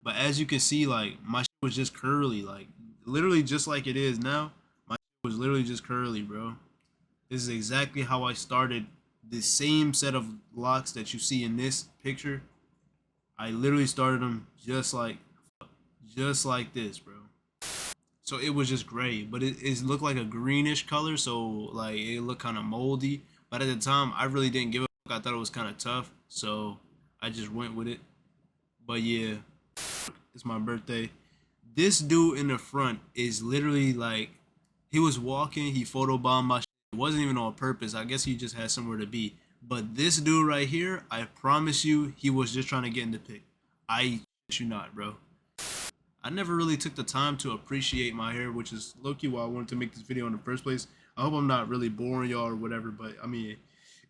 But as you can see, like my shit was just curly, like literally just like it is now. My shit was literally just curly, bro. This is exactly how I started the same set of locks that you see in this picture. I literally started them just like this, bro. So it was just gray, but it looked like a greenish color, so like it looked kind of moldy. But at the time, I really didn't give a fuck. I thought it was kind of tough, so I just went with it. But yeah, it's my birthday. This dude in the front is literally like he was walking, he photobombed my shit. It wasn't even on purpose. I guess he just had somewhere to be. But this dude right here, I promise you, he was just trying to get in the pic. I shit you not, bro. I never really took the time to appreciate my hair, which is low-key why I wanted to make this video in the first place. I hope I'm not really boring y'all or whatever, but I mean,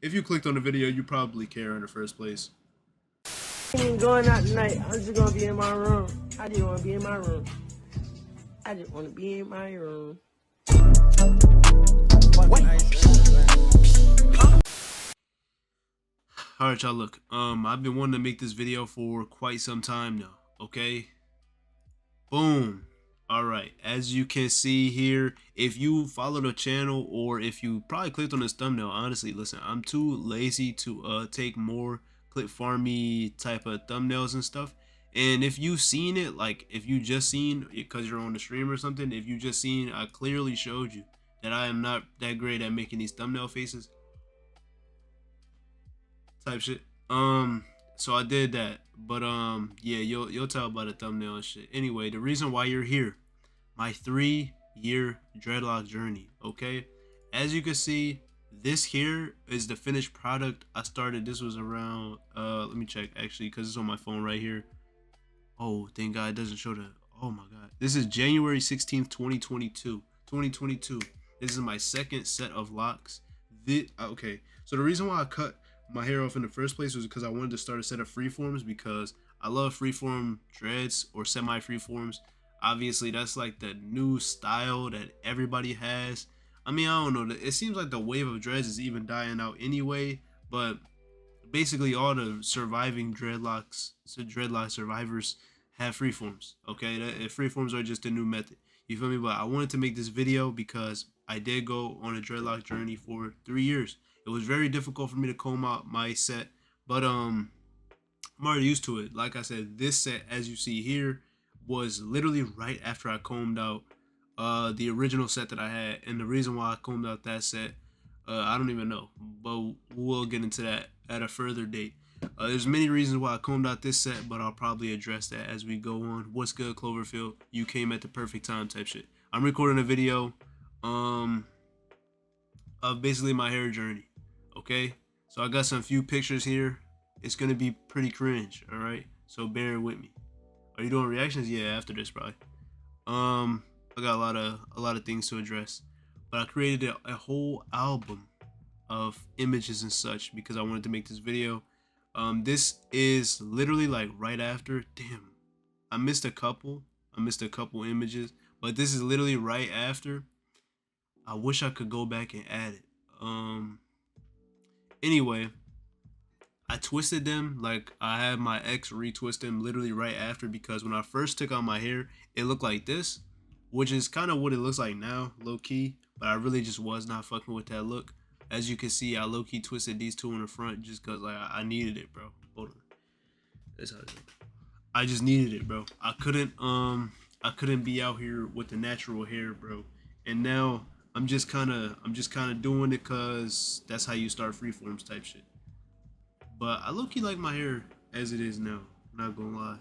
if you clicked on the video, you probably care in the first place. I ain't going out tonight. I'm just gonna be in my room. I just wanna be in my room. I just wanna be in my room. Alright, y'all, look. I've been wanting to make this video for quite some time now, okay? Boom. Alright, as you can see here, if you follow the channel or if you probably clicked on this thumbnail, honestly, listen, I'm too lazy to take more clip farmy type of thumbnails and stuff. And if you've seen it, like if you just seen it because you're on the stream or something, if you just seen, I clearly showed you that I am not that great at making these thumbnail faces type shit. So I did that, but yeah, you'll tell by the thumbnail and shit. Anyway, the reason why you're here, my 3-year dreadlock journey. Okay, as you can see, this here is the finished product. I started. This was around. Let me check actually, because it's on my phone right here. Oh, thank God it doesn't show the. Oh my God, this is January 16th, 2022. 2022. This is my second set of locks. Okay, so the reason why I cut my hair off in the first place was because I wanted to start a set of freeforms because I love freeform dreads or semi freeforms. Obviously, that's like the new style that everybody has. I mean, I don't know. It seems like the wave of dreads is even dying out anyway, but basically all the surviving dreadlocks, so dreadlock survivors have freeforms. Okay, freeforms are just a new method. You feel me? But I wanted to make this video because I did go on a dreadlock journey for 3 years. It was very difficult for me to comb out my set, but I'm already used to it. Like I said, this set, as you see here, was literally right after I combed out the original set that I had. And the reason why I combed out that set, I don't even know, but we'll get into that at a further date. There's many reasons why I combed out this set, but I'll probably address that as we go on. What's good, Cloverfield? You came at the perfect time type shit. I'm recording a video of basically my hair journey. Okay, so I got some few pictures here. It's gonna be pretty cringe, all right, so bear with me. Are you doing reactions? Yeah, after this probably. I got a lot of things to address, but I created a whole album of images and such because I wanted to make this video. This is literally like right after. Damn, I missed a couple images, but this is literally right after. I wish I could go back and add it. Anyway, I twisted them like I had my ex retwist them literally right after, because when I first took out my hair, it looked like this, which is kind of what it looks like now, low key. But I really just was not fucking with that look. As you can see, I low key twisted these two in the front just cause like I needed it, bro. Hold on, that's how it is. I just needed it, bro. I couldn't be out here with the natural hair, bro. And now I'm just kind of doing it cause that's how you start freeforms type shit. But I low-key like my hair as it is now, not gonna lie.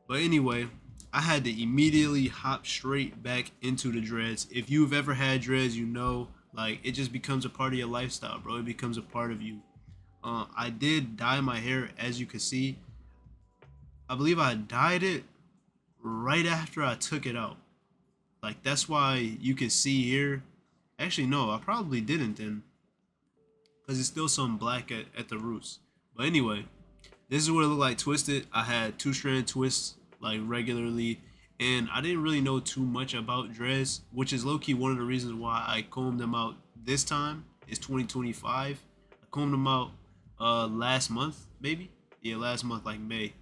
But anyway, I had to immediately hop straight back into the dreads. If you've ever had dreads, you know, like it just becomes a part of your lifestyle, bro. It becomes a part of you. I did dye my hair, as you can see. I believe I dyed it right after I took it out. Like that's why you can see here. Actually, no, I probably didn't then, because it's still some black at the roots. But anyway, this is what it looked like twisted. I had 2-strand twists like regularly, and I didn't really know too much about dreads, which is low-key one of the reasons why I combed them out this time. It's 2025. I combed them out last month, maybe. Yeah, last month, like May,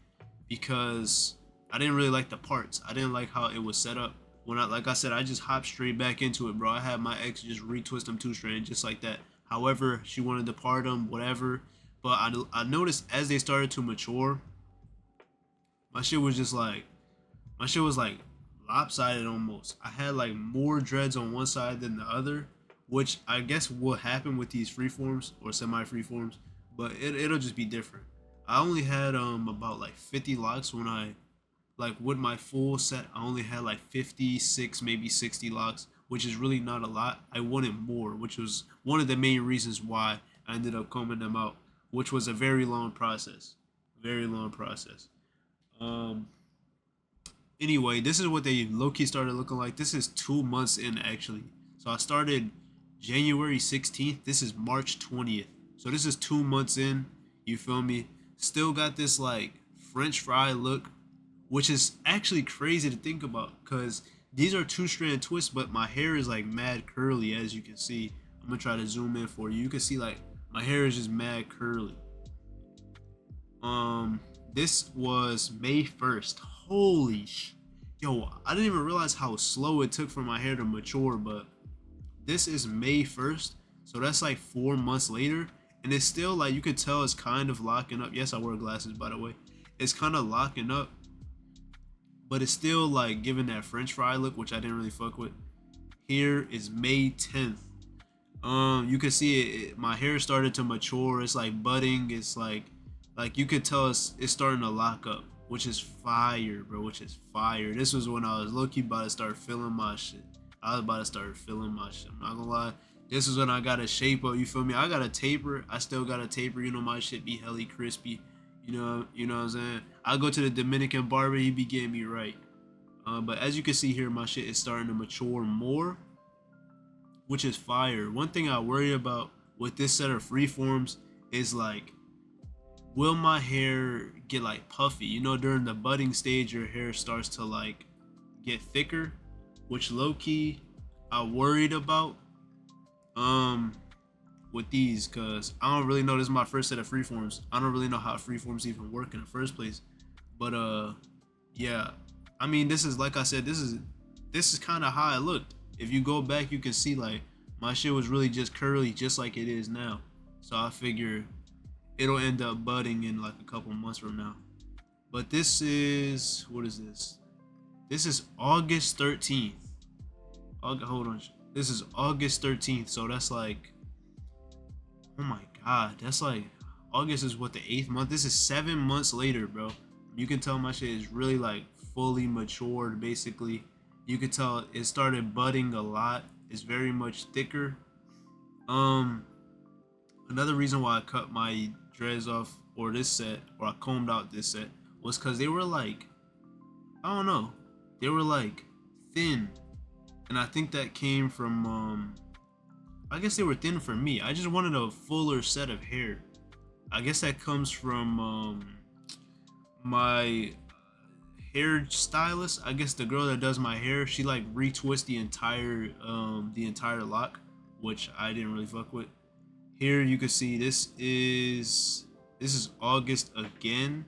because I didn't really like the parts. I didn't like how it was set up. When I, like I said, I just hopped straight back into it, bro. I had my ex just retwist them two strand just like that. However, she wanted to part them, whatever. But I noticed as they started to mature, my shit was just like, my shit was like lopsided almost. I had like more dreads on one side than the other, which I guess will happen with these freeforms or semi freeforms, but it'll just be different. I only had about like 50 locks when I like with my full set. I only had like 56, maybe 60 locks, which is really not a lot. I wanted more, which was one of the main reasons why I ended up combing them out, which was a very long process. Very long process. Um, Anyway, this is what they low-key started looking like. This is 2 months in actually. So I started January 16th. This is March 20th. So this is 2 months in. You feel me? Still got this like French fry look, which is actually crazy to think about because these are two-strand twists, but my hair is like mad curly, as you can see. I'm gonna try to zoom in for you. You can see like my hair is just mad curly. This was May 1st. Holy yo, I didn't even realize how slow it took for my hair to mature, but this is May 1st, so that's like 4 months later, and it's still like you could tell it's kind of locking up. Yes, I wear glasses by the way. It's kind of locking up, but it's still like giving that French fry look, which I didn't really fuck with. Here is May 10th. You can see my hair started to mature. It's like budding. It's like you could tell it's starting to lock up, which is fire, bro. Which is fire. This was when I was low-key about to start feeling my shit. I was about to start feeling my shit. I'm not gonna lie. This is when I got a shape up. You feel me? I got a taper. I still got a taper. You know my shit be helly crispy. You know what I'm saying? I go to the Dominican barber. He be getting me right. But as you can see here, my shit is starting to mature more, which is fire. One thing I worry about with this set of freeforms is like, will my hair get like puffy? You know, during the budding stage, your hair starts to like get thicker, which low-key I worried about with these, because I don't really know. This is my first set of freeforms. I don't really know how freeforms even work in the first place. But yeah, I mean, this is, like I said, this is kind of how it looked. If you go back, you can see like my shit was really just curly, just like it is now. So I figure it'll end up budding in like a couple months from now. But this is, what is this? This is August 13th. Hold on. This is August 13th. So that's like, oh my God. That's like, August is what, the 8th month? This is 7 months later, bro. You can tell my shit is really like fully matured, basically. You can tell it started budding a lot. It's very much thicker. Another reason why I cut my dreads off, or this set, or I combed out this set, was because they were like, I don't know, they were like thin, and I think that came from I guess they were thin for me. I just wanted a fuller set of hair. I guess that comes from my hair stylist. I guess the girl that does my hair, she like retwist the entire lock, which I didn't really fuck with. Here you can see this is August again.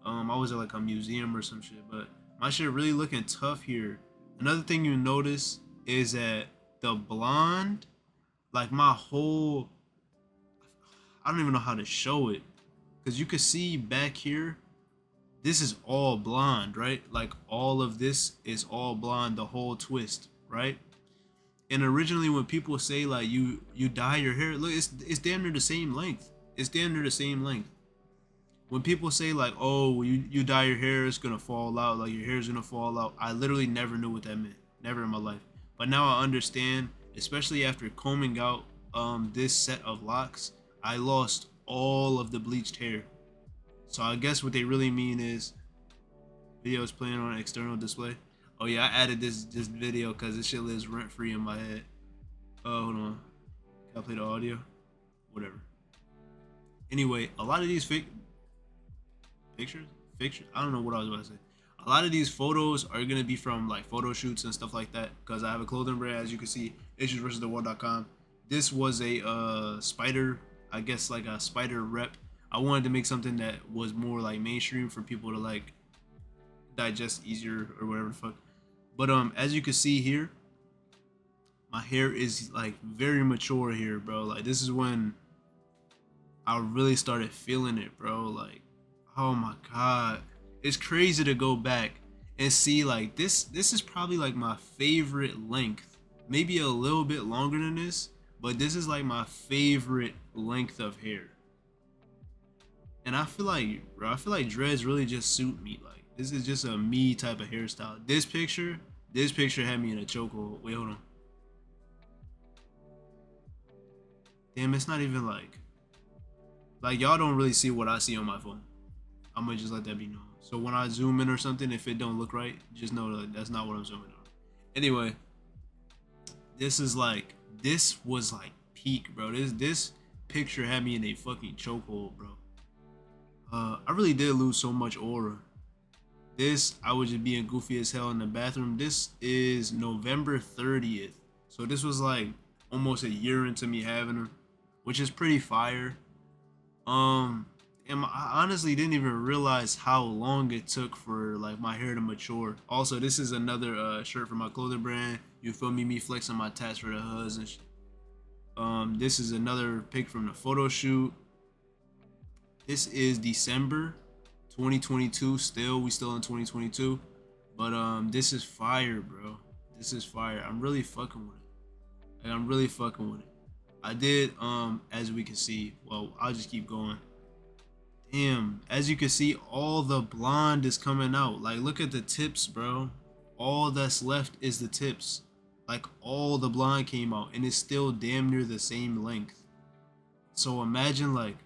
I was at like a museum or some shit, but my shit really looking tough here. Another thing you notice is that the blonde, like my whole, I don't even know how to show it, because you can see back here, this is all blonde, right? Like all of this is all blonde, the whole twist, right? And originally when people say like you dye your hair, look, it's damn near the same length. It's damn near the same length. When people say like, oh, you dye your hair, it's gonna fall out, like your hair's gonna fall out, I literally never knew what that meant. Never in my life. But now I understand, especially after combing out this set of locks, I lost all of the bleached hair. So I guess what they really mean is video is playing on external display. Oh yeah, I added this video because this shit lives rent free in my head. Oh, hold on. Can I play the audio? Whatever. Anyway, a lot of these pictures. I don't know what I was about to say. A lot of these photos are gonna be from like photo shoots and stuff like that, because I have a clothing brand, as you can see, issuesversustheworld.com. This was a spider, I guess like a spider rep. I wanted to make something that was more like mainstream for people to like digest easier or whatever the fuck. But as you can see here, my hair is like very mature here, bro. Like this is when I really started feeling it, bro. Like, oh my god, it's crazy to go back and see like this. This is probably like my favorite length. Maybe a little bit longer than this, but this is like my favorite length of hair. And I feel like, bro, I feel like dreads really just suit me. Like this is just a me type of hairstyle. This picture had me in a chokehold. Wait, hold on. Damn, it's not even like y'all don't really see what I see on my phone. I'm gonna just let that be known. So when I zoom in or something, if it don't look right, just know that that's not what I'm zooming on. Anyway, this was like peak, bro. This picture had me in a fucking chokehold, bro. I really did lose so much aura. This, I was just being goofy as hell in the bathroom. This is November 30th. So this was like almost a year into me having them, which is pretty fire. And I honestly didn't even realize how long it took for like my hair to mature. Also, this is another shirt from my clothing brand. You feel me? Me flexing my tats for the huzz and shit. This is another pic from the photo shoot. This is December 2022. We still in 2022. But this is fire, bro. This is fire. I'm really fucking with it. Like, I'm really fucking with it. I did as we can see. Well, I'll just keep going. Damn, as you can see, all the blonde is coming out. Like, look at the tips, bro. All that's left is the tips. Like, all the blonde came out, and it's still damn near the same length. So imagine, like,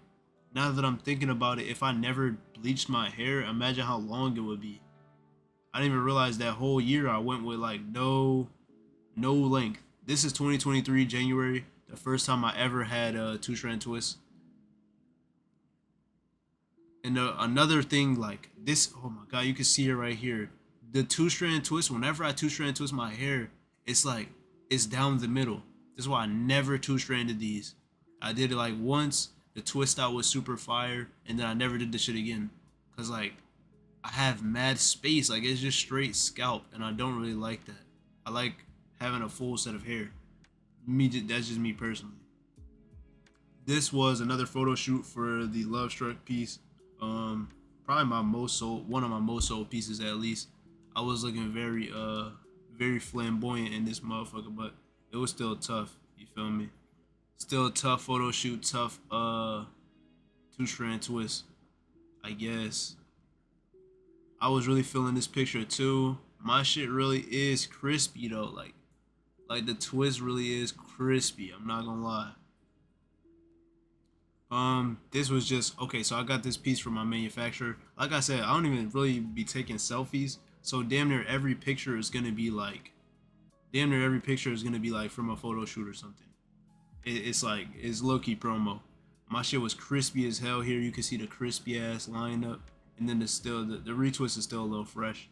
now that I'm thinking about it, if I never bleached my hair, imagine how long it would be. I didn't even realize that whole year I went with like no length. This is 2023 January, the first time I ever had a two-strand twist. And another thing, like this, oh my god, you can see it right here. The two-strand twist, whenever I two-strand twist my hair, it's like, it's down the middle. This is why I never two-stranded these. I did it like once, the twist out was super fire, and then I never did the shit again. Cause like, I have mad space, like it's just straight scalp, and I don't really like that. I like having a full set of hair. That's just me personally. This was another photo shoot for the Love Struck piece. Probably my most sold, one of my most sold pieces at least. I was looking very flamboyant in this motherfucker, but it was still tough. You feel me? Still a tough photo shoot, tough two-strand twist, I guess. I was really feeling this picture too. My shit really is crispy though, like the twist really is crispy. I'm not gonna lie. This was just okay. So I got this piece from my manufacturer. Like I said, I don't even really be taking selfies. So damn near every picture is gonna be like, from a photo shoot or something. It's like, it's low-key promo. My shit was crispy as hell here. You can see the crispy ass line up, and then the retwist is still a little fresh.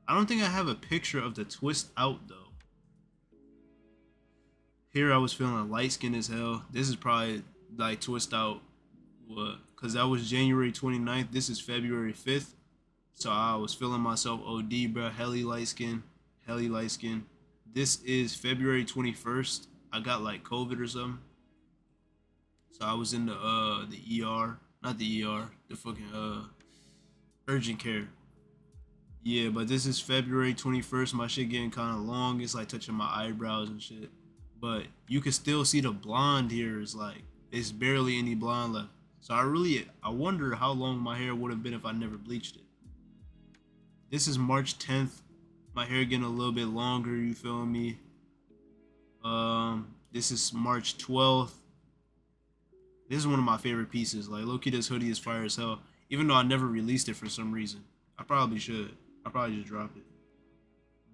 I don't think I have a picture of the twist out though. Here I was feeling light skin as hell. This is probably like twist out, what? Cause that was January 29th. This is February 5th. So I was feeling myself OD, bro. Helly light skin. This is February 21st. I got like COVID or something. So I was in the ER, not the ER, the fucking urgent care. Yeah, but this is February 21st. My shit getting kind of long. It's like touching my eyebrows and shit. But you can still see the blonde here is like, it's barely any blonde left. So I wonder how long my hair would have been if I never bleached it. This is March 10th. My hair getting a little bit longer, you feel me? This is March 12th. This is one of my favorite pieces. Like, low-key, this hoodie is fire as hell. Even though I never released it for some reason. I probably should. I probably just dropped it.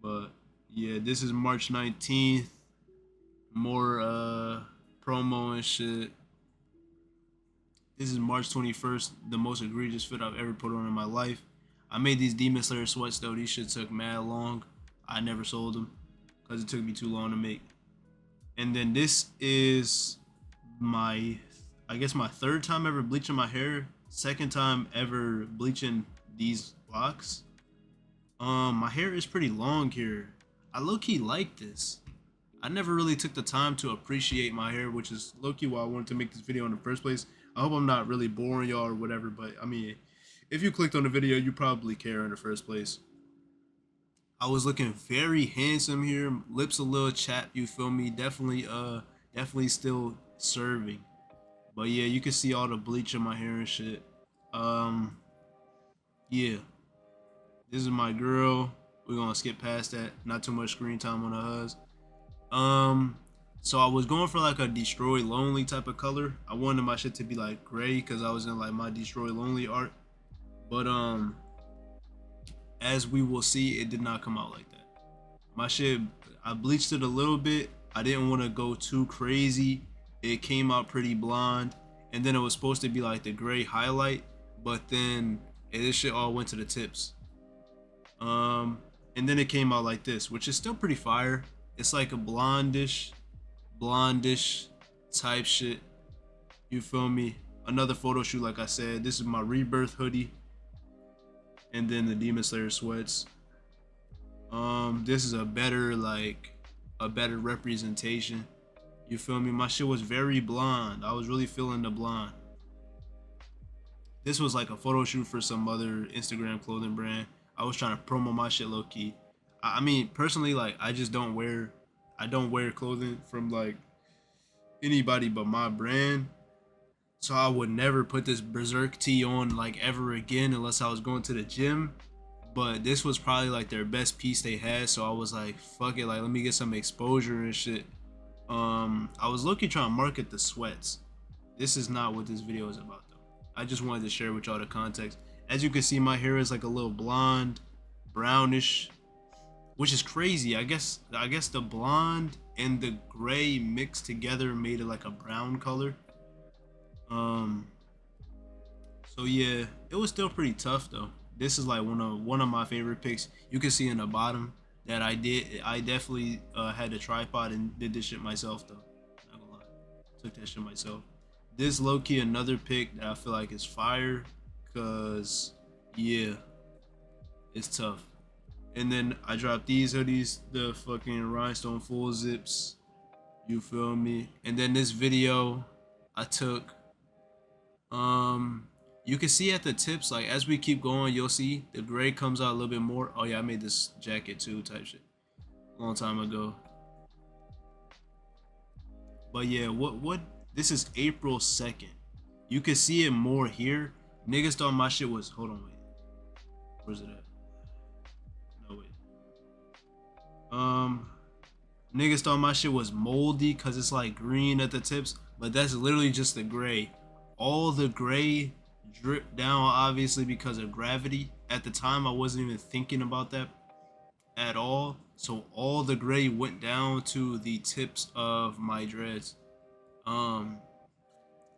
But, yeah, this is March 19th. More, promo and shit. This is March 21st. The most egregious fit I've ever put on in my life. I made these Demon Slayer sweats, though. These shit took mad long. I never sold them. Because it took me too long to make. And then this is my, I guess my third time ever bleaching my hair. Second time ever bleaching these locks. My hair is pretty long here. I low-key like this. I never really took the time to appreciate my hair, which is low-key why I wanted to make this video in the first place. I hope I'm not really boring y'all or whatever, but I mean, if you clicked on the video, you probably care in the first place. I was looking very handsome here, lips a little chapped, you feel me? Definitely still serving. But yeah, you can see all the bleach in my hair and shit. Yeah. This is my girl. We're gonna skip past that. Not too much screen time on the huz. So I was going for like a Destroy Lonely type of color. I wanted my shit to be like gray because I was in like my Destroy Lonely art. But as we will see, it did not come out like that. My shit, I bleached it a little bit. I didn't want to go too crazy. It came out pretty blonde, and then it was supposed to be like the gray highlight, but then this shit all went to the tips. And then it came out like this, which is still pretty fire. It's like a blondish type shit. You feel me? Another photo shoot, like I said. This is my Rebirth hoodie, and then the Demon Slayer sweats. This is a better representation. You feel me? My shit was very blonde. I was really feeling the blonde. This was like a photo shoot for some other Instagram clothing brand. I was trying to promo my shit low key. I mean, personally, like I don't wear clothing from like anybody but my brand. So I would never put this Berserk tee on like ever again unless I was going to the gym. But this was probably like their best piece they had, so I was like, fuck it, like let me get some exposure and shit. I was looking trying to market the sweats. This is not what this video is about though. I just wanted to share with y'all the context. As you can see, my hair is like a little blonde, brownish, which is crazy. I guess the blonde and the gray mixed together made it like a brown color. So yeah, it was still pretty tough though. This is like one of my favorite pics. You can see in the bottom that I definitely had a tripod and did this shit myself though. Not gonna lie, took that shit myself. This low-key another pic that I feel like is fire, cause yeah, it's tough. And then I dropped these hoodies, the fucking rhinestone full zips. You feel me? And then this video I took, you can see at the tips, like as we keep going, you'll see the gray comes out a little bit more. Oh yeah, I made this jacket too, type shit, long time ago. But yeah, what? This is April 2nd. You can see it more here. Niggas thought my shit was. Hold on, wait. Where's it at? No wait. Niggas thought my shit was moldy because it's like green at the tips, but that's literally just the gray. All the gray dripped down, obviously because of gravity. At the time, I wasn't even thinking about that at all. So all the gray went down to the tips of my dreads.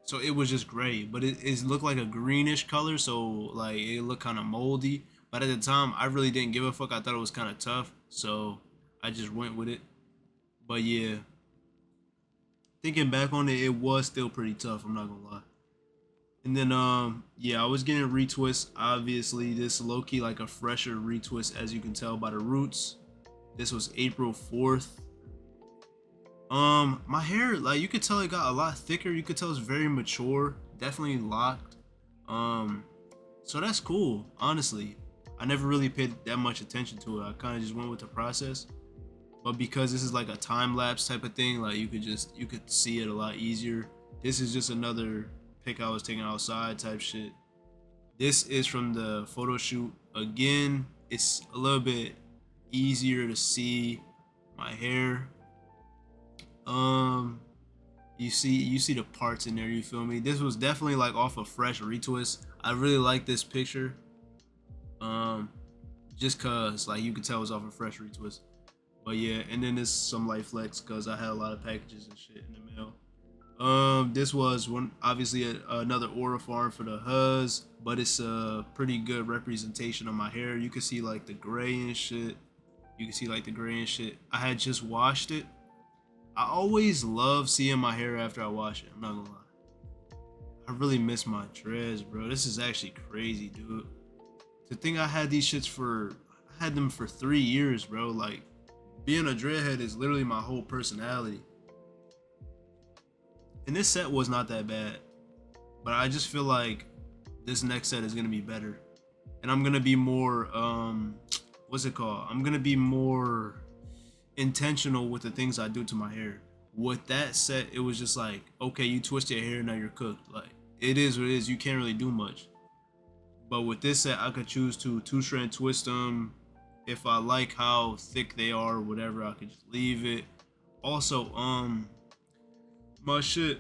So it was just gray, but it looked like a greenish color, so like it looked kind of moldy. But at the time, I really didn't give a fuck. I thought it was kind of tough, so I just went with it. But yeah, thinking back on it, it was still pretty tough, I'm not gonna lie. And then yeah, I was getting retwists. Obviously, this low-key like a fresher retwist, as you can tell by the roots. This was April 4th. My hair, like you could tell it got a lot thicker. You could tell it's very mature, definitely locked. So that's cool, honestly. I never really paid that much attention to it. I kind of just went with the process. But because this is like a time lapse type of thing, like you could see it a lot easier. This is just another pic I was taking outside type shit. This is from the photo shoot. Again, it's a little bit easier to see my hair. You see the parts in there, you feel me? This was definitely like off a fresh retwist. I really like this picture. Just cause like you could tell it was off a fresh retwist. But yeah, and then there's some light flex cause I had a lot of packages and shit in the mail. This was obviously another aura farm for the huz, but it's a pretty good representation of my hair. You can see like the gray and shit. I had just washed it. I always love seeing my hair after I wash it. I'm not gonna lie. I really miss my dreads, bro. This is actually crazy, dude. To think I had these shits for had them for 3 years, bro. Like, being a dreadhead is literally my whole personality. And this set was not that bad, but I just feel like this next set is gonna be better, and I'm gonna be more what's it called? I'm gonna be more intentional with the things I do to my hair. With that set, it was just like, okay, you twist your hair, now you're cooked. Like, it is what it is. You can't really do much. But with this set, I could choose to two-strand twist them. If I like how thick they are or whatever, I could just leave it. Also, my shit,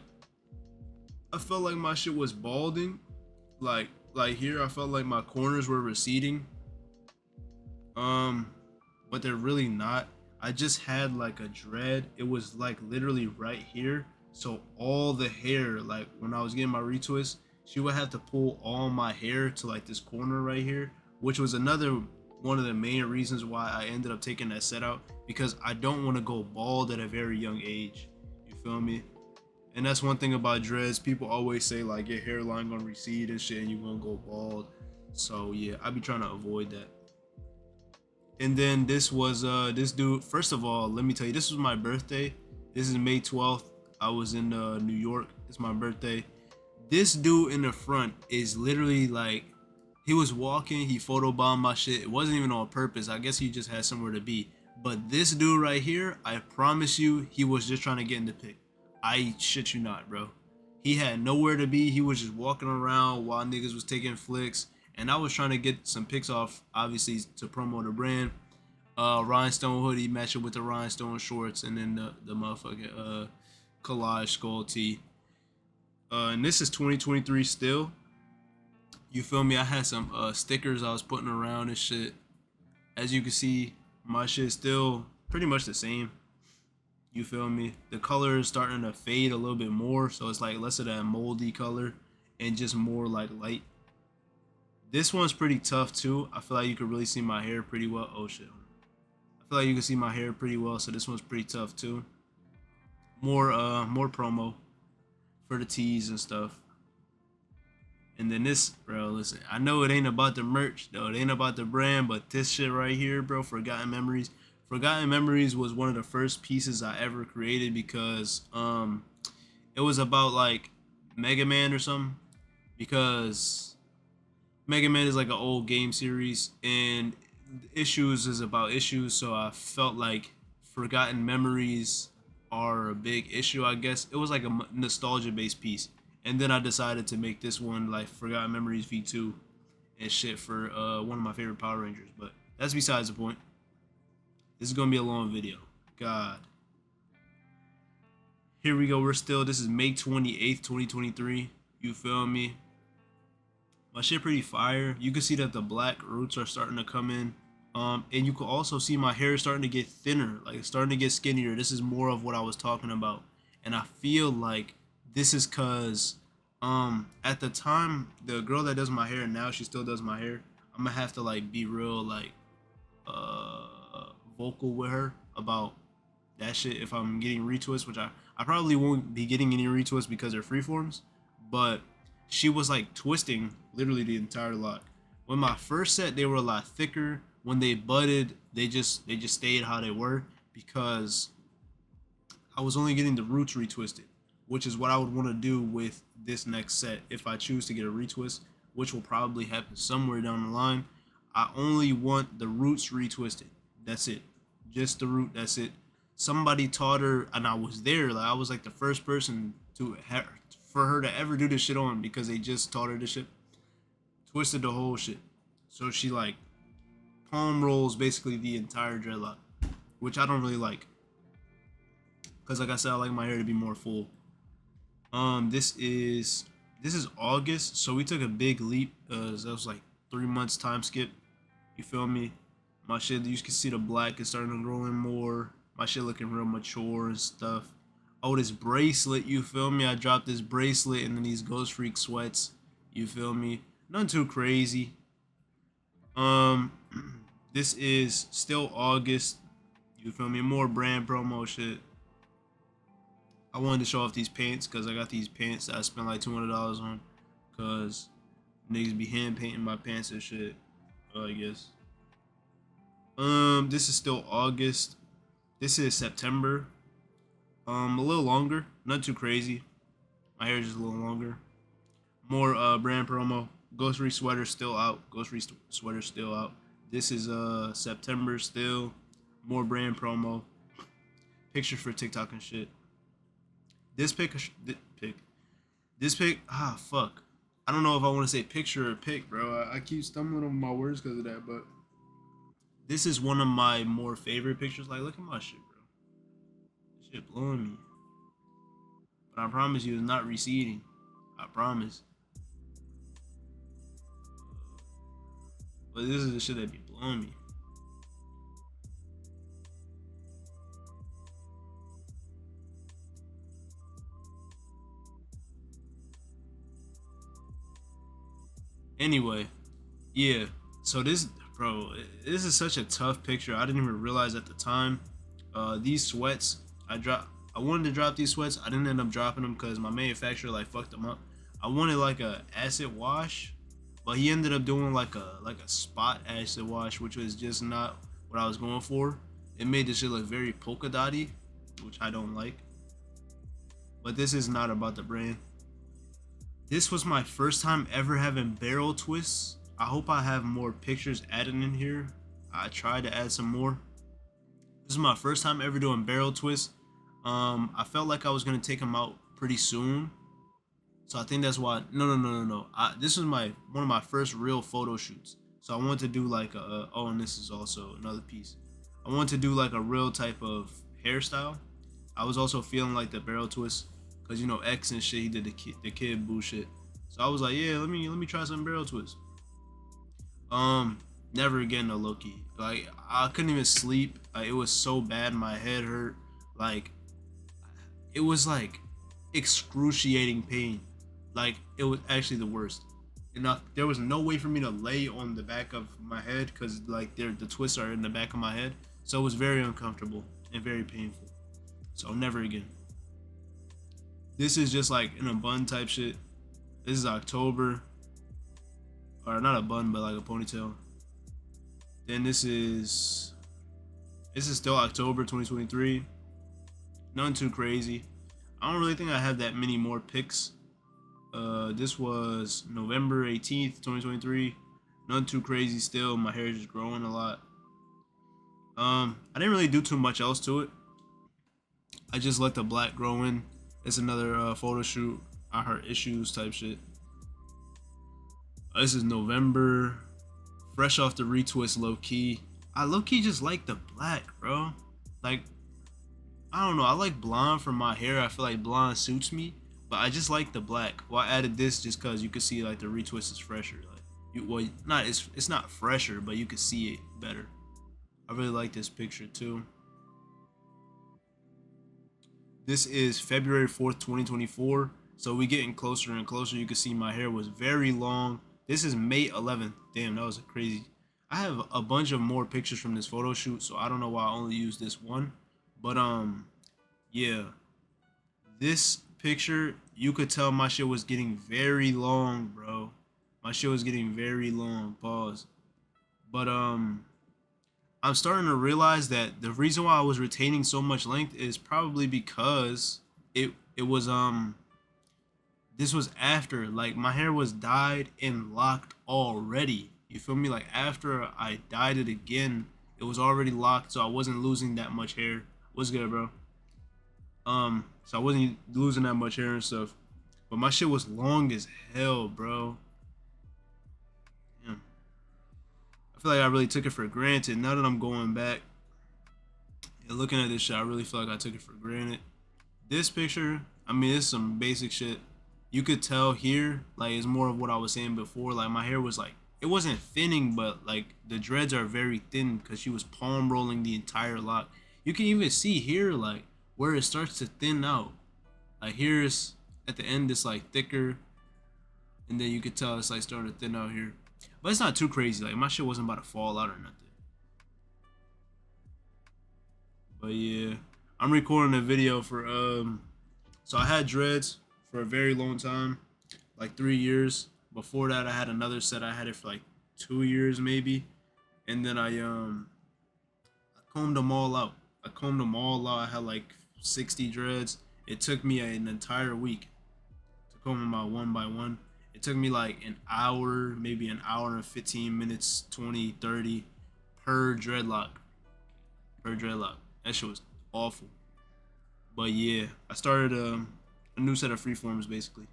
I felt like my shit was balding. Like here, I felt like my corners were receding. But they're really not. I just had like a dread. It was like literally right here. So all the hair, like when I was getting my retwist, she would have to pull all my hair to like this corner right here, which was another one of the main reasons why I ended up taking that set out, because I don't want to go bald at a very young age. You feel me? And that's one thing about dreads. People always say like your hairline gonna recede and shit and you're gonna go bald. So yeah, I be trying to avoid that. And then this was this dude. First of all, let me tell you, this was my birthday. This is May 12th. I was in New York. It's my birthday. This dude in the front is literally like, he was walking, he photobombed my shit. It wasn't even on purpose. I guess he just had somewhere to be. But this dude right here, I promise you, he was just trying to get in the pic. I shit you not, bro. He had nowhere to be. He was just walking around while niggas was taking flicks. And I was trying to get some pics off, obviously, to promote the brand. Rhinestone hoodie matching with the rhinestone shorts, and then the motherfucking collage skull tee. And this is 2023 still. You feel me? I had some stickers I was putting around and shit. As you can see, my shit is still pretty much the same. You feel me? The color is starting to fade a little bit more, so it's like less of that moldy color and just more like light. This one's pretty tough too. I feel like you can really see my hair pretty well. Oh shit. I feel like you can see my hair pretty well, so this one's pretty tough too. More promo for the tees and stuff. And then this, bro, listen, I know it ain't about the merch though, it ain't about the brand, but this shit right here, bro, Forgotten Memories. Forgotten Memories was one of the first pieces I ever created because it was about like Mega Man or something, because Mega Man is like an old game series and Issues is about issues, so I felt like Forgotten Memories are a big issue, I guess. It was like a nostalgia based piece. And then I decided to make this one like Forgotten Memories V2 and shit for one of my favorite Power Rangers, but that's besides the point. This is gonna be a long video. God. Here we go. This is May 28th, 2023. You feel me? My shit pretty fire. You can see that the black roots are starting to come in. And you can also see my hair starting to get thinner, like it's starting to get skinnier. This is more of what I was talking about. And I feel like this is cause at the time, the girl that does my hair now, she still does my hair. I'm gonna have to like be real like vocal with her about that shit if I'm getting retwists, which I probably won't be getting any retwists because they're freeforms, but she was like twisting literally the entire lock. When my first set, they were a lot thicker. When they budded, they just stayed how they were because I was only getting the roots retwisted, which is what I would want to do with this next set if I choose to get a retwist, which will probably happen somewhere down the line. I only want the roots retwisted. That's it. Just the root. That's it. Somebody taught her, and I was there. Like I was like the first person for her to ever do this shit on because they just taught her this shit. Twisted the whole shit. So she like palm rolls basically the entire dreadlock, which I don't really like. Cause like I said, I like my hair to be more full. This is August, so we took a big leap. That was like 3 months time skip. You feel me? My shit, you can see the black is starting to grow in more. My shit looking real mature and stuff. Oh, this bracelet, you feel me? I dropped this bracelet and then these Ghost Freak sweats. You feel me? Nothing too crazy. This is still August. You feel me? More brand promo shit. I wanted to show off these pants because I got these pants that I spent like $200 on. Because niggas be hand painting my pants and shit. I guess. This is still August. This is September. A little longer, not too crazy. My hair is just a little longer. More brand promo. Ghost Reef sweater still out. Ghost Reef sweater still out. This is September still. More brand promo. Pictures for TikTok and shit. This fuck. I don't know if I want to say picture or pic, bro. I keep stumbling over my words because of that, but this is one of my more favorite pictures. Like, look at my shit, bro. This shit blowing me. But I promise you, it's not receding. I promise. But this is the shit that be blowing me. Anyway, yeah. So this, bro, this is such a tough picture. I didn't even realize at the time. These sweats, I wanted to drop these sweats. I didn't end up dropping them because my manufacturer like fucked them up. I wanted like a acid wash, but he ended up doing like a spot acid wash, which was just not what I was going for. It made this shit look very polka dotty, which I don't like. But this is not about the brand. This was my first time ever having barrel twists. I hope I have more pictures added in here. I tried to add some more. This is my first time ever doing barrel twists. I felt like I was gonna take them out pretty soon, so I think that's why. No. This was one of my first real photo shoots. So I wanted to do like a oh, and this is also another piece. I wanted to do like a real type of hairstyle. I was also feeling like the barrel twist, cause you know X and shit. He did the kid bullshit. So I was like, yeah, let me try some barrel twist. Never again, no Loki. Like I couldn't even sleep. Like, it was so bad. My head hurt. Like it was like excruciating pain. Like it was actually the worst. And there was no way for me to lay on the back of my head because like the twists are in the back of my head. So it was very uncomfortable and very painful. So never again. This is just like in a bun type shit. This is October. Or not a bun, but like a ponytail. Then this is still October 2023. Nothing too crazy. I don't really think I have that many more pics. This was November 18th, 2023. Nothing too crazy still. My hair is just growing a lot. I didn't really do too much else to it. I just let the black grow in. It's another photo shoot. I heard issues type shit. This is November. Fresh off the retwist, low key. I low key just like the black, bro. Like, I don't know. I like blonde for my hair. I feel like blonde suits me, but I just like the black. Well, I added this just cause you could see like the retwist is fresher. Like, it's not fresher, but you could see it better. I really like this picture too. This is February 4th, 2024. So we getting closer and closer. You can see my hair was very long. This is May 11th. Damn, that was crazy. I have a bunch of more pictures from this photo shoot, so I don't know why I only used this one. But yeah. This picture, you could tell my shit was getting very long, bro. My shit was getting very long. Pause. But I'm starting to realize that the reason why I was retaining so much length is probably because it was this was after, like, my hair was dyed and locked already. You feel me? Like, after I dyed it again, it was already locked, so I wasn't losing that much hair. What's good, bro? So I wasn't losing that much hair and stuff. But my shit was long as hell, bro. Damn. I feel like I really took it for granted. Now that I'm going back and looking at this shit, I really feel like I took it for granted. This picture, I mean, it's some basic shit. You could tell here, like, it's more of what I was saying before. Like, my hair was like, it wasn't thinning, but like the dreads are very thin because she was palm rolling the entire lock. You can even see here, like, where it starts to thin out. Like, here's at the end, it's like thicker, and then you could tell it's like starting to thin out here. But it's not too crazy. Like, my shit wasn't about to fall out or nothing. But yeah, I'm recording a video for so I had dreads for a very long time, like 3 years. Before that, I had another set. I had it for like 2 years maybe, and then I combed them all out. I combed them all out. I had like 60 dreads. It took me an entire week to comb them out one by one. It took me like an hour, maybe an hour and 15 minutes, 20, 30 per dreadlock. Per dreadlock. That shit was awful. But yeah, I started a new set of freeforms basically.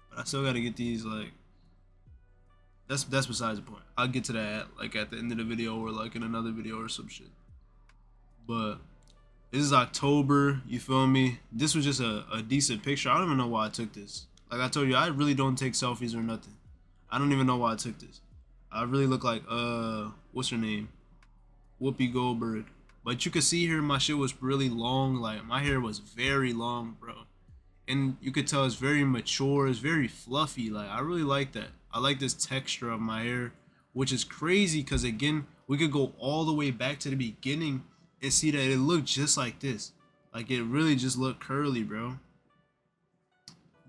But I still gotta get these like. That's besides the point. I'll get to that like at the end of the video or like in another video or some shit. But this is October, you feel me? This was just a decent picture. I don't even know why I took this. Like I told you, I really don't take selfies or nothing. I don't even know why I took this. I really look like what's her name? Whoopi Goldberg. But you could see here my shit was really long. Like my hair was very long, bro. And you could tell it's very mature, it's very fluffy. Like I really like that. I like this texture of my hair, which is crazy because again, we could go all the way back to the beginning and see that it looked just like this. Like it really just looked curly, bro.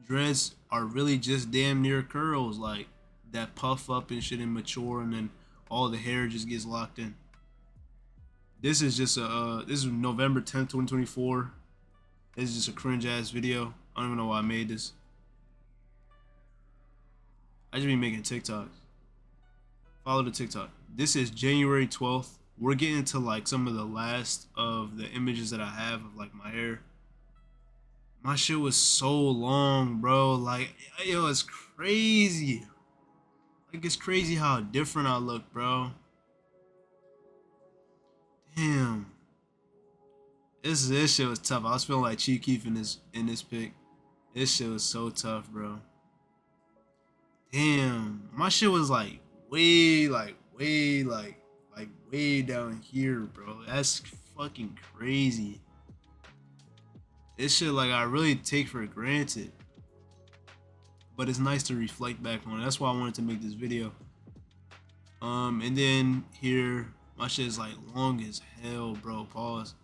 Dreads are really just damn near curls, like that puff up and shit and mature, and then all the hair just gets locked in. This is just this is November 10th, 2024. This is just a cringe ass video. I don't even know why I made this. I just be making TikToks. Follow the TikTok. This is January 12th. We're getting to like some of the last of the images that I have of like my hair. My shit was so long, bro. Like, yo, it's crazy. Like, it's crazy how different I look, bro. Damn. This shit was tough. I was feeling like Chief Keef in this pic. This shit was so tough, bro. Damn, my shit was like way down here, bro. That's fucking crazy. This shit like I really take for granted, but it's nice to reflect back on it. That's why I wanted to make this video. And then here my shit is like long as hell, bro. Pause.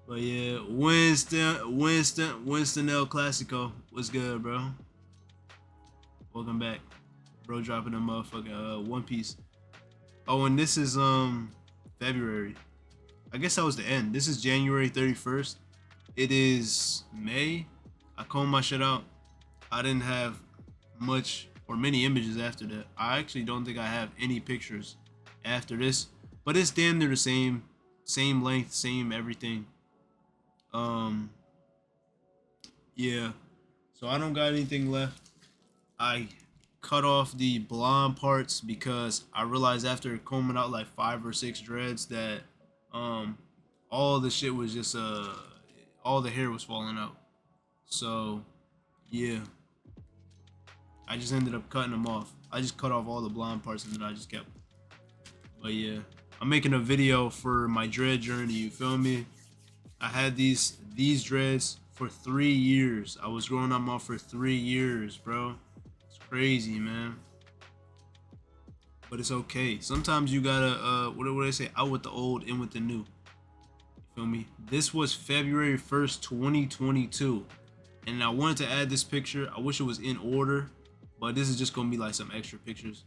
But yeah, Winston El Clasico. What's good, bro? Welcome back, bro. Dropping a motherfucking One Piece. Oh, and this is February. I guess that was the end. This is January 31st. It is May. I combed my shit out. I didn't have much or many images after that. I actually don't think I have any pictures after this, but it's damn near the same length, same everything. Yeah. So I don't got anything left. I cut off the blonde parts because I realized after combing out like 5 or 6 dreads that all the shit was just all the hair was falling out. So yeah, I just ended up cutting them off. I just cut off all the blonde parts and then I just kept. But yeah, I'm making a video for my dread journey, you feel me? I had these dreads for 3 years. I was growing them out for 3 years, bro. Crazy, man. But it's okay. Sometimes you gotta what do they say, out with the old, in with the new. You feel me? This was February 1st, 2022, and I wanted to add this picture. I wish it was in order, but this is just gonna be like some extra pictures.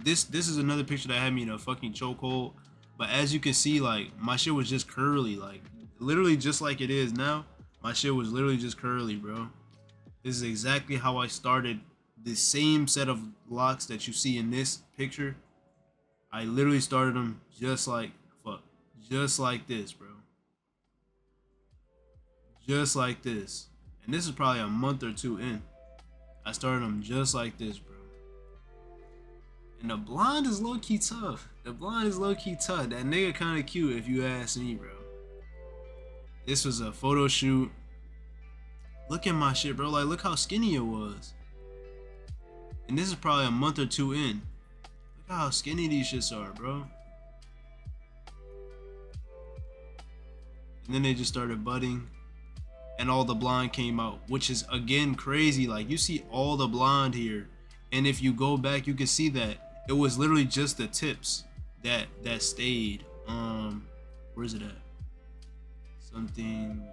This is another picture that had me in a fucking chokehold, but as you can see, like my shit was just curly, like literally just like it is now. My shit was literally just curly, bro. This is exactly how I started. The same set of locks that you see in this picture, I literally started them just like this, bro. Just like this. And this is probably a month or 2 in. I started them just like this, bro. And the blonde is low-key tough. The blonde is low-key tough. That nigga kind of cute if you ask me, bro. This was a photo shoot. Look at my shit, bro. Like, look how skinny it was. And this is probably a month or 2 in. Look how skinny these shits are, bro. And then they just started budding. And all the blonde came out. Which is, again, crazy. Like, you see all the blonde here. And if you go back, you can see that it was literally just the tips that stayed. Where's it at? Something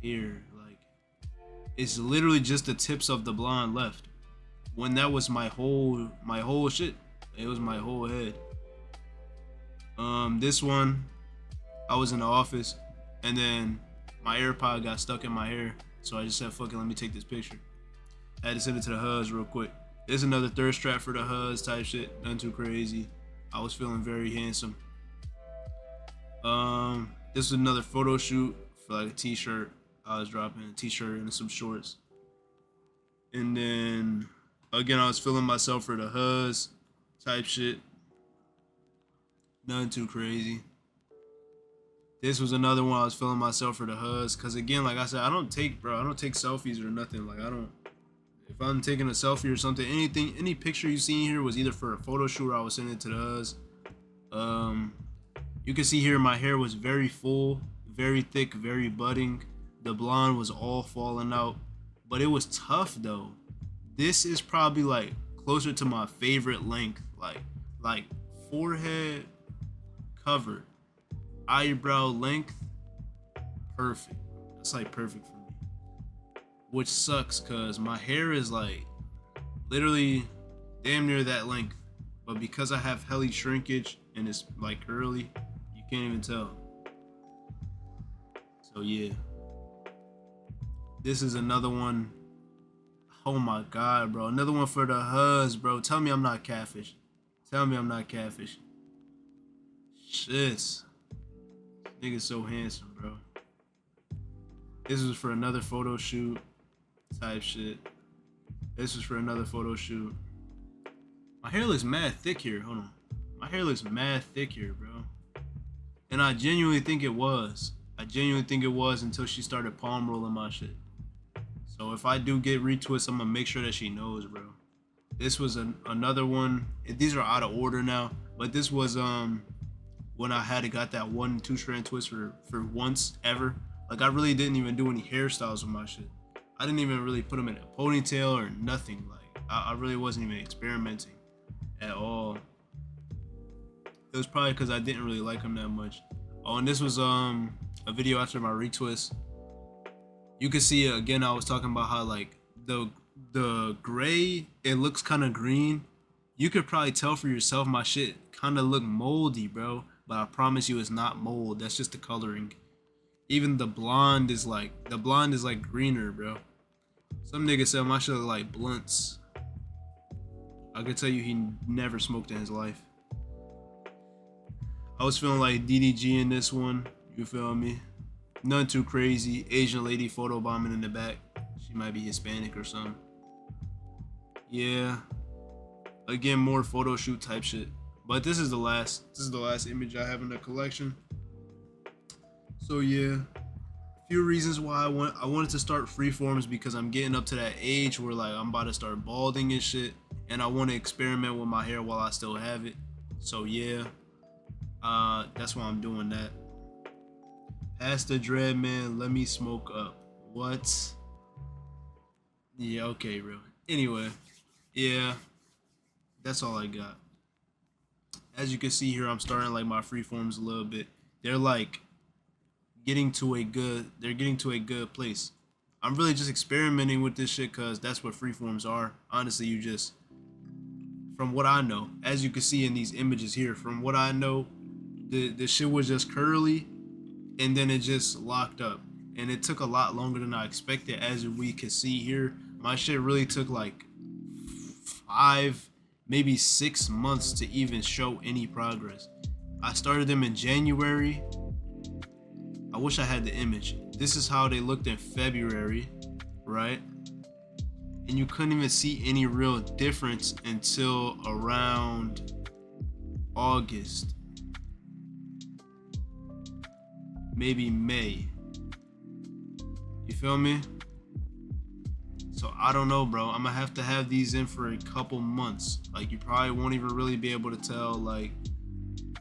here. Like, it's literally just the tips of the blonde left. When that was my whole shit. It was my whole head. This one, I was in the office, and then my AirPod got stuck in my hair, so I just said, "Fuck it, let me take this picture." I had to send it to the hubs real quick. There's another thirst trap for the hubs type shit. Nothing too crazy. I was feeling very handsome. This was another photo shoot for like a t-shirt. I was dropping a t-shirt and some shorts. And then again, I was feeling myself for the hubs type shit. Nothing too crazy. This was another one I was feeling myself for the hubs. Cause again, like I said, I don't take selfies or nothing. Like if I'm taking a selfie or something, any picture you see here was either for a photo shoot or I was sending it to the hubs. You can see here my hair was very full, very thick, very budding. The blonde was all falling out, but it was tough though. This is probably like closer to my favorite length, like forehead covered, eyebrow length, perfect. That's like perfect for me. Which sucks cause my hair is like literally damn near that length, but because I have hella shrinkage and it's like curly, you can't even tell. So yeah, this is another one. Oh my god, bro, another one for the hubs, bro. Tell me I'm not catfish. Tell me I'm not catfish. Shit, nigga's so handsome, bro. This was for another photo shoot type shit. This was for another photo shoot. My hair looks mad thick here. Hold on. My hair looks mad thick here, bro. And I genuinely think it was. I genuinely think it was until she started palm rolling my shit. So if I do get retwists, I'm gonna make sure that she knows, bro. This was another one. These are out of order now, but this was when I had got that 1 2-strand twist for once ever. Like I really didn't even do any hairstyles with my shit. I didn't even really put them in a ponytail or nothing. Like I really wasn't even experimenting at all. It was probably because I didn't really like them that much. Oh, and this was a video after my retwist. You can see again, I was talking about how like the gray, it looks kind of green. You could probably tell for yourself my shit kind of look moldy, bro. But I promise you it's not mold. That's just the coloring. Even the blonde is like greener, bro. Some nigga said my shit look like blunts. I could tell you he never smoked in his life. I was feeling like DDG in this one. You feel me? None too crazy. Asian lady photo bombing in the back. She might be Hispanic or something. Yeah. Again, more photo shoot type shit. But this is the last image I have in the collection. So yeah, a few reasons why I wanted to start freeforms, because I'm getting up to that age where like I'm about to start balding and shit, and I want to experiment with my hair while I still have it. So yeah, that's why I'm doing that. Ask the dread man, let me smoke up. What? Yeah, okay, bro. Anyway, yeah, that's all I got. As you can see here, I'm starting like my freeforms a little bit. They're like getting to a good place. I'm really just experimenting with this shit because that's what freeforms are. Honestly, you just, from what I know, as you can see in these images here, from what I know, the shit was just curly and then it just locked up. And it took a lot longer than I expected. As we can see here, my shit really took like 5, maybe 6 months to even show any progress. I started them in January. I wish I had the image. This is how they looked in February, right? And you couldn't even see any real difference until around August, maybe May. You feel me? So I don't know, bro. I'm gonna have to have these in for a couple months. Like you probably won't even really be able to tell, like,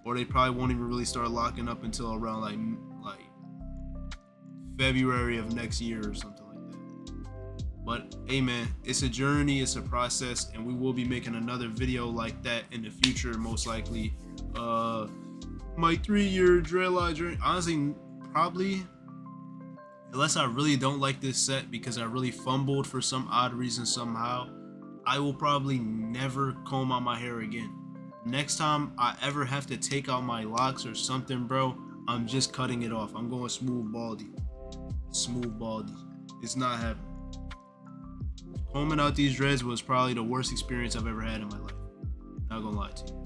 or they probably won't even really start locking up until around like February of next year or something like that. But hey man, it's a journey, it's a process, and we will be making another video like that in the future, most likely. My 3-year dreadlock journey. Honestly, probably, unless I really don't like this set because I really fumbled for some odd reason somehow, I will probably never comb out my hair again. Next time I ever have to take out my locks or something, bro, I'm just cutting it off. I'm going smooth baldy. Smooth baldy. It's not happening. Combing out these dreads was probably the worst experience I've ever had in my life. Not gonna lie to you.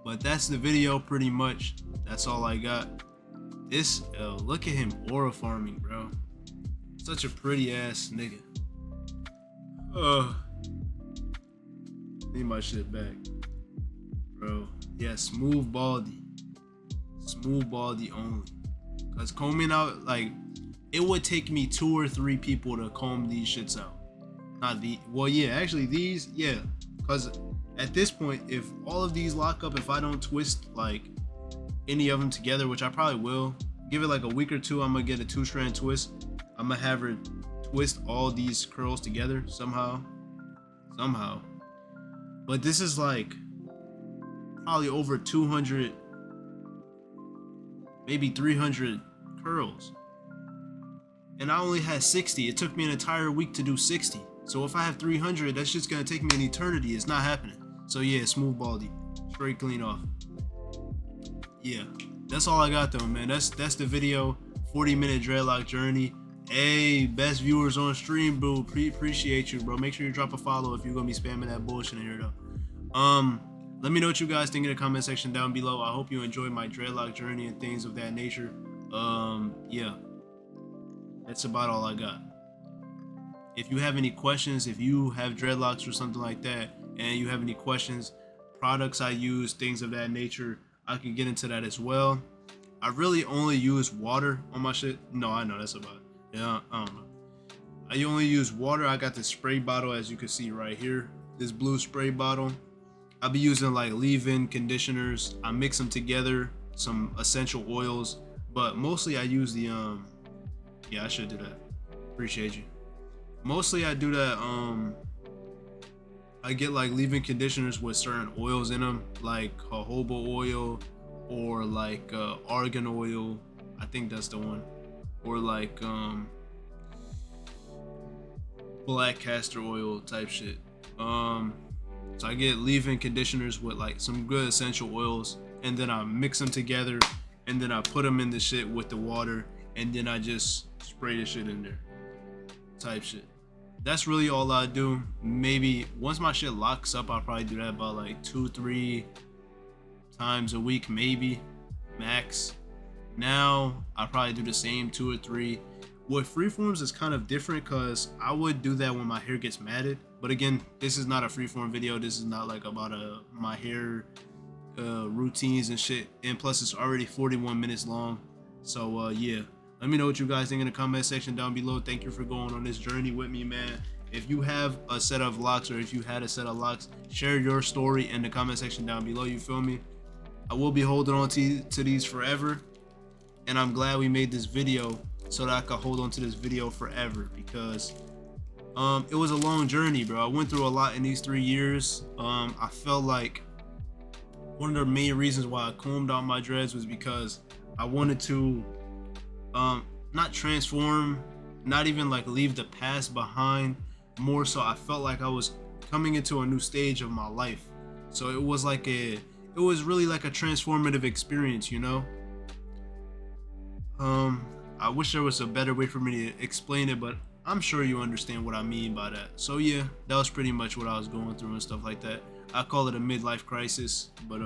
But that's the video pretty much. That's all I got. This, look at him aura farming, bro. Such a pretty ass nigga. Need my shit back. Bro, yeah, smooth baldy. Smooth baldy only. Cause combing out, like, it would take me 2 or 3 people to comb these shits out. Not the, well, yeah, actually these, yeah. Cause at this point, if all of these lock up, if I don't twist like any of them together, which I probably will, give it like a week or 2, I'm gonna get a 2-strand twist. I'm gonna have her twist all these curls together somehow. But this is like probably over 200, maybe 300 curls. And I only had 60. It took me an entire week to do 60. So if I have 300, that's just gonna take me an eternity. It's not happening. So yeah, smooth baldy, straight clean off. Yeah, that's all I got though, man. That's the video. 40-minute dreadlock journey. Hey, best viewers on stream, bro. Appreciate you, bro. Make sure you drop a follow if you're gonna be spamming that bullshit in here though. Let me know what you guys think in the comment section down below. I hope you enjoyed my dreadlock journey and things of that nature. Yeah, that's about all I got. If you have any questions, if you have dreadlocks or something like that, and you have any questions, products I use, things of that nature, I can get into that as well. I really only use water on my shit. No, I know that's about it. Yeah, I don't know. I only use water. I got this spray bottle, as you can see right here, this blue spray bottle. I'll be using like leave-in conditioners. I mix them together, some essential oils, but mostly I use the yeah, I should do that. Appreciate you. Mostly I do that, I get like leave-in conditioners with certain oils in them, like jojoba oil or like argan oil. I think that's the one. Or like black castor oil type shit. So I get leave-in conditioners with like some good essential oils, and then I mix them together, and then I put them in the shit with the water, and then I just spray the shit in there type shit. That's really all I do. Maybe once my shit locks up, I'll probably do that about like 2-3 times a week, maybe max. Now I'll probably do the same 2 or 3. With freeforms is kind of different because I would do that when my hair gets matted. But again, this is not a freeform video. This is not like about my hair routines and shit. And plus it's already 41 minutes long. So yeah, let me know what you guys think in the comment section down below. Thank you for going on this journey with me, man. If you have a set of locks, or if you had a set of locks, share your story in the comment section down below. You feel me? I will be holding on to these forever. And I'm glad we made this video so that I could hold on to this video forever, because it was a long journey, bro. I went through a lot in these 3 years. I felt like one of the main reasons why I combed out my dreads was because I wanted to not transform, not even like leave the past behind. More so I felt like I was coming into a new stage of my life. So it was like it was really like a transformative experience, you know? I wish there was a better way for me to explain it, but I'm sure you understand what I mean by that. So yeah, that was pretty much what I was going through and stuff like that. I call it a midlife crisis, but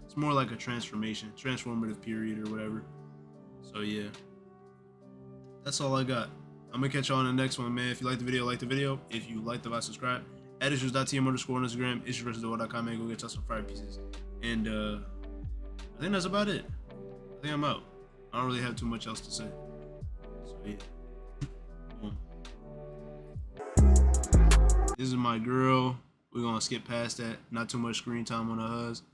it's more like a transformative period or whatever. So yeah, that's all I got. I'm gonna catch y'all on the next one, man. If you like the video, like the video. If you like the video, subscribe. At issues.tm_ on Instagram, issues.com, man. Go get y'all some fire pieces. And I think that's about it. I think I'm out. I don't really have too much else to say. So yeah. Boom. This is my girl. We're gonna skip past that. Not too much screen time on her husband.